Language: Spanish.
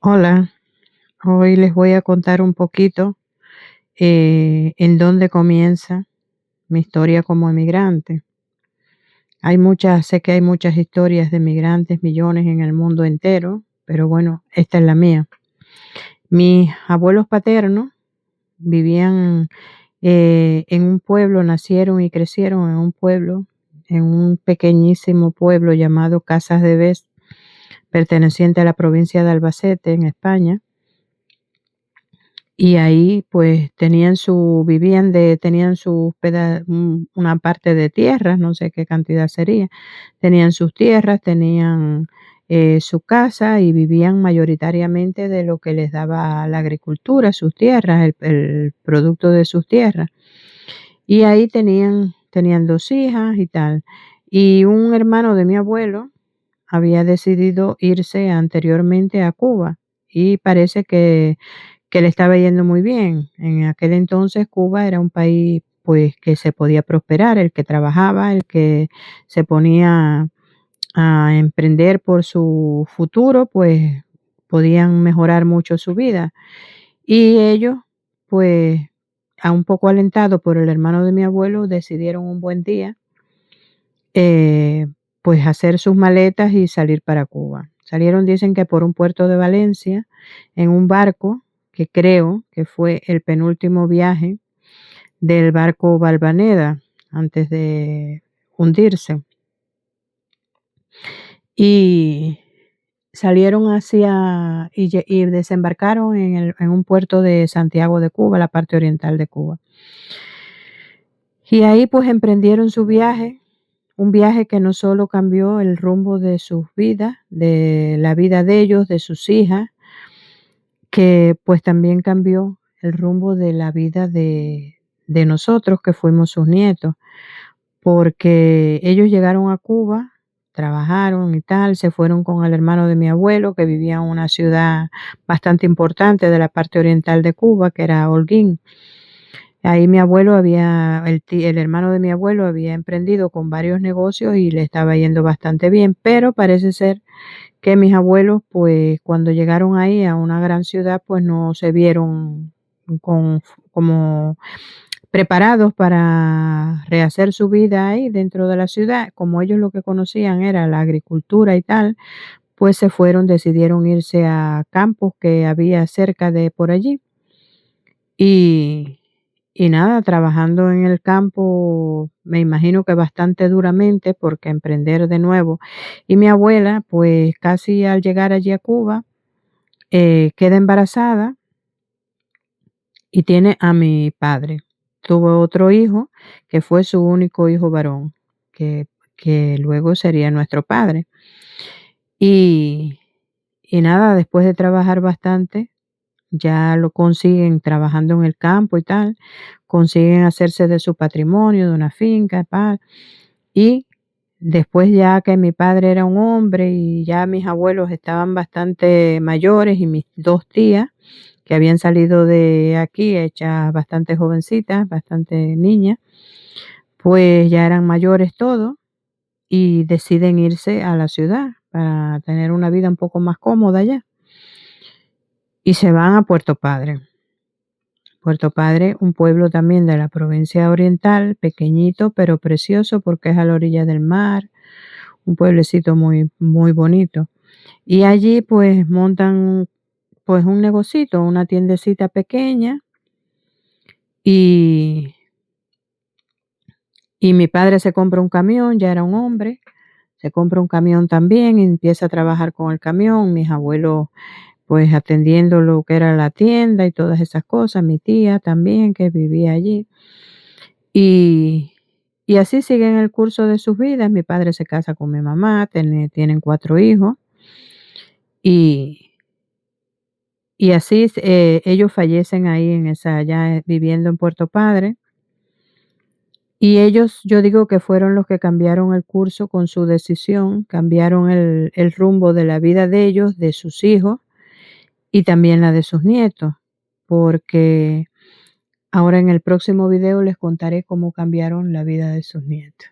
Hola, hoy les voy a contar un poquito en dónde comienza mi historia como emigrante. Sé que hay muchas historias de migrantes, millones en el mundo entero, pero bueno, esta es la mía. Mis abuelos paternos vivían en un pueblo, nacieron y crecieron en un pueblo, en un pequeñísimo pueblo llamado Casas de Bes, perteneciente a la provincia de Albacete, en España. Y ahí, pues, tenían una parte de tierras, no sé qué cantidad sería. Tenían sus tierras, tenían, su casa y vivían mayoritariamente de lo que les daba la agricultura, sus tierras, el producto de sus tierras. Y ahí tenían 2 hijas y tal. Y un hermano de mi abuelo había decidido irse anteriormente a Cuba, y parece que le estaba yendo muy bien. En aquel entonces Cuba era un país, pues, que se podía prosperar, el que trabajaba, el que se ponía a emprender por su futuro, pues, podían mejorar mucho su vida. Y ellos, pues, a un poco alentados por el hermano de mi abuelo, decidieron un buen día, eh, pues, hacer sus maletas y salir para Cuba. Salieron, dicen que por un puerto de Valencia, en un barco, que creo que fue el penúltimo viaje del barco Valvaneda antes de hundirse. Y salieron y desembarcaron en un puerto de Santiago de Cuba, la parte oriental de Cuba. Y ahí, pues, emprendieron su viaje. Un viaje que no solo cambió el rumbo de sus vidas, de la vida de ellos, de sus hijas, que pues también cambió el rumbo de la vida de nosotros, que fuimos sus nietos, porque ellos llegaron a Cuba, trabajaron y tal, se fueron con el hermano de mi abuelo, que vivía en una ciudad bastante importante de la parte oriental de Cuba, que era Holguín. Ahí el hermano de mi abuelo había emprendido con varios negocios y le estaba yendo bastante bien, pero parece ser que mis abuelos, pues, cuando llegaron ahí a una gran ciudad, pues, no se vieron como preparados para rehacer su vida ahí dentro de la ciudad. Como ellos lo que conocían era la agricultura y tal, pues, decidieron irse a campos que había cerca de por allí. Y y nada, trabajando en el campo, me imagino que bastante duramente, porque emprender de nuevo. Y mi abuela, pues, casi al llegar allí a Cuba, queda embarazada y tiene a mi padre. Tuvo otro hijo, que fue su único hijo varón, que que luego sería nuestro padre. Y y nada, después de trabajar bastante, ya lo consiguen trabajando en el campo y tal, consiguen hacerse de su patrimonio, de una finca, y después, ya que mi padre era un hombre y ya mis abuelos estaban bastante mayores, y mis 2 tías, que habían salido de aquí hechas bastante jovencitas, bastante niñas, pues ya eran mayores todos y deciden irse a la ciudad para tener una vida un poco más cómoda allá, y se van a Puerto Padre. Puerto Padre, un pueblo también de la provincia oriental, pequeñito pero precioso porque es a la orilla del mar, un pueblecito muy, muy bonito. Y allí, pues, montan, pues, un negocito, una tiendecita pequeña, y mi padre se compra un camión, ya era un hombre, se compra un camión también y empieza a trabajar con el camión. Mis abuelos, pues, atendiendo lo que era la tienda y todas esas cosas, mi tía también, que vivía allí. Y y así siguen el curso de sus vidas. Mi padre se casa con mi mamá, tienen 4 hijos, y ellos fallecen ahí viviendo en Puerto Padre. Y ellos, yo digo que fueron los que cambiaron el curso con su decisión, cambiaron el rumbo de la vida de ellos, de sus hijos y también la de sus nietos, porque ahora en el próximo video les contaré cómo cambiaron la vida de sus nietos.